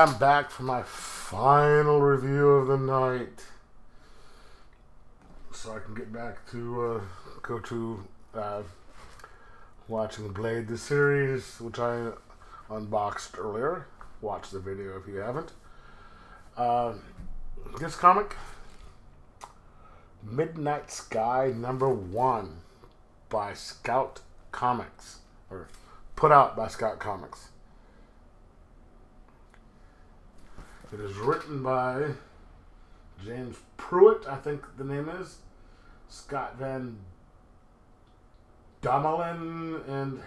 I'm back for my final review of the night. So I can get back to watching Blade the series, which I unboxed earlier. Watch the video if you haven't. This comic, Midnight Sky #1 by Scout Comics, or put out by Scout Comics. It is written by James Pruitt, I think the name is, Scott Van Domelin, and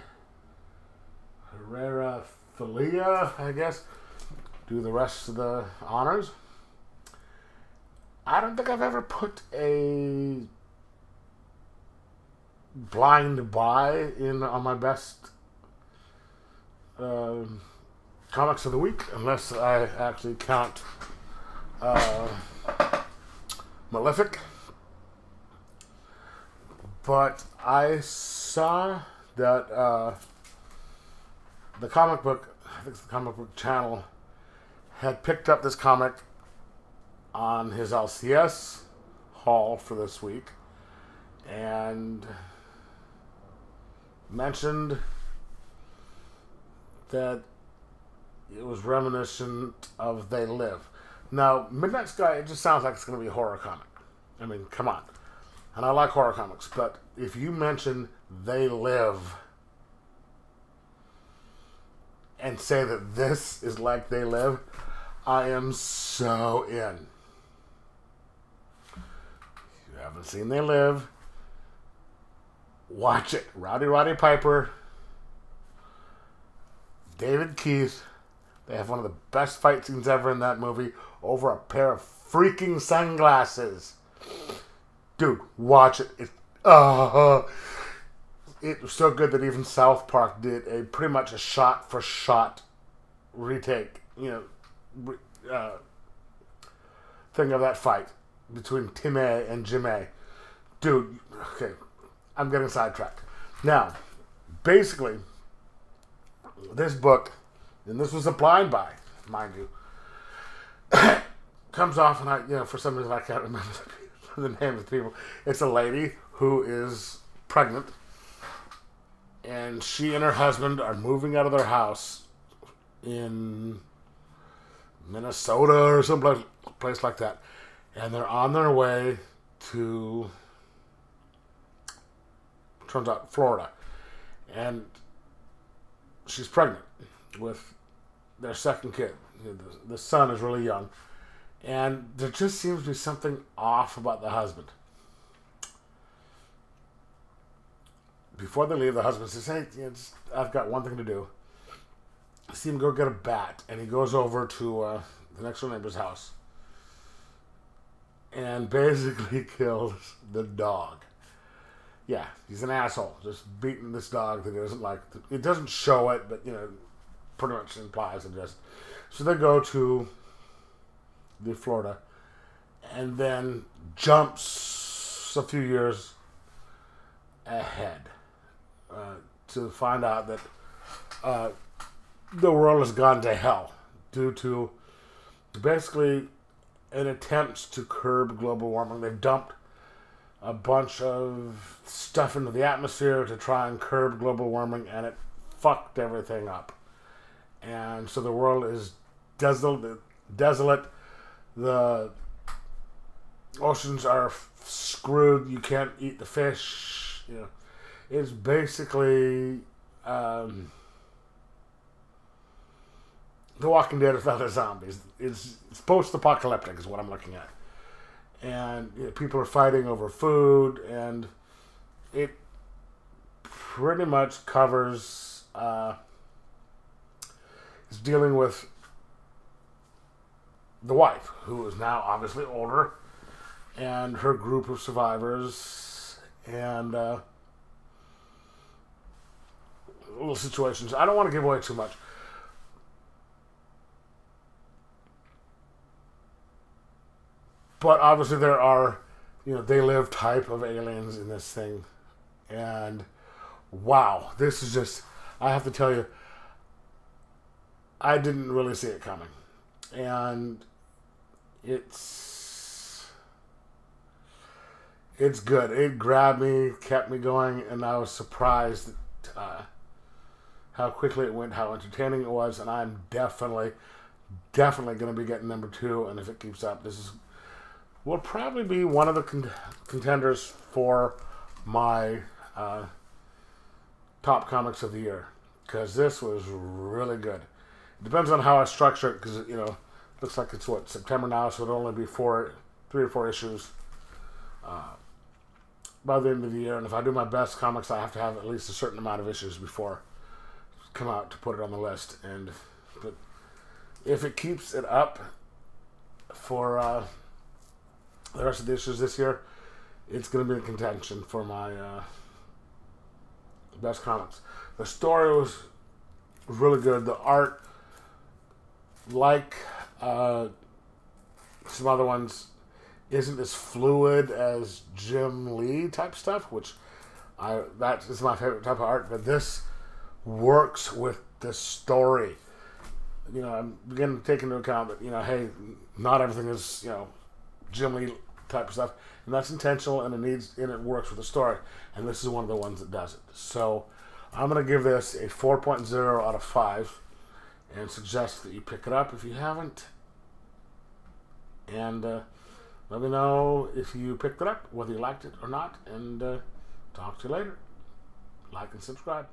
Herrera Filia, I guess, do the rest of the honors. I don't think I've ever put a blind buy in on my best comics of the week, unless I actually count Malefic. But I saw that the comic book, I think it's the comic book channel, had picked up this comic on his LCS haul for this week and mentioned that it was reminiscent of They Live. Now, Midnight Sky, it just sounds like it's going to be a horror comic. I mean, come on. And I like horror comics, but if you mention They Live and say that this is like They Live, I am so in. If you haven't seen They Live, watch it. Roddy Piper, David Keith, they have one of the best fight scenes ever in that movie over a pair of freaking sunglasses. Dude, watch it. It was so good that even South Park did a pretty much a shot-for-shot retake, thing of that fight between Tim A and Jim A. Dude, okay, I'm getting sidetracked. Now, basically, this book, and this was a blind buy, mind you, comes off, and for some reason I can't remember the name of the people. It's a lady who is pregnant, and she and her husband are moving out of their house in Minnesota or some place like that, and they're on their way to, turns out, Florida, and she's pregnant with their second kid. The son is really young, and there just seems to be something off about the husband. Before they leave, the husband says, "Hey, I've got one thing to do." I see him go get a bat, and he goes over to the next door neighbor's house and basically kills the dog. Yeah, he's an asshole, just beating this dog that he doesn't like. It doesn't show it, but, pretty much implies it just. So they go to the Florida and then jumps a few years ahead to find out that the world has gone to hell due to basically an attempt to curb global warming. They've dumped a bunch of stuff into the atmosphere to try and curb global warming, and it fucked everything up. And so the world is desolate. The oceans are screwed. You can't eat the fish. It's basically The Walking Dead without the zombies. It's post-apocalyptic is what I'm looking at. And people are fighting over food, and it pretty much covers, is dealing with the wife, who is now obviously older, and her group of survivors, and little situations. I don't want to give away too much. But obviously there are, They Live type of aliens in this thing. And wow, this is just, I have to tell you, I didn't really see it coming. and it's good. It grabbed me, kept me going, and I was surprised at how quickly it went, how entertaining it was, and I'm definitely going to be getting number 2, and if it keeps up, will probably be one of the contenders for my top comics of the year, because this was really good. It depends on how I structure it, because, looks like it's September now, so it'll only be 3 or 4 issues by the end of the year. And if I do my best comics, I have to have at least a certain amount of issues before come out to put it on the list. But if it keeps it up for the rest of the issues this year, it's going to be in contention for my best comics. The story was really good. The art, like some other ones, isn't as fluid as Jim Lee type stuff, which that is my favorite type of art. But this works with the story. I'm beginning to take into account that hey, not everything is Jim Lee type of stuff, and that's intentional, and it works with the story. And this is one of the ones that does it. So I'm going to give this a 4.0 out of 5, and suggest that you pick it up if you haven't. And let me know if you picked it up, whether you liked it or not, and talk to you later. Like and subscribe.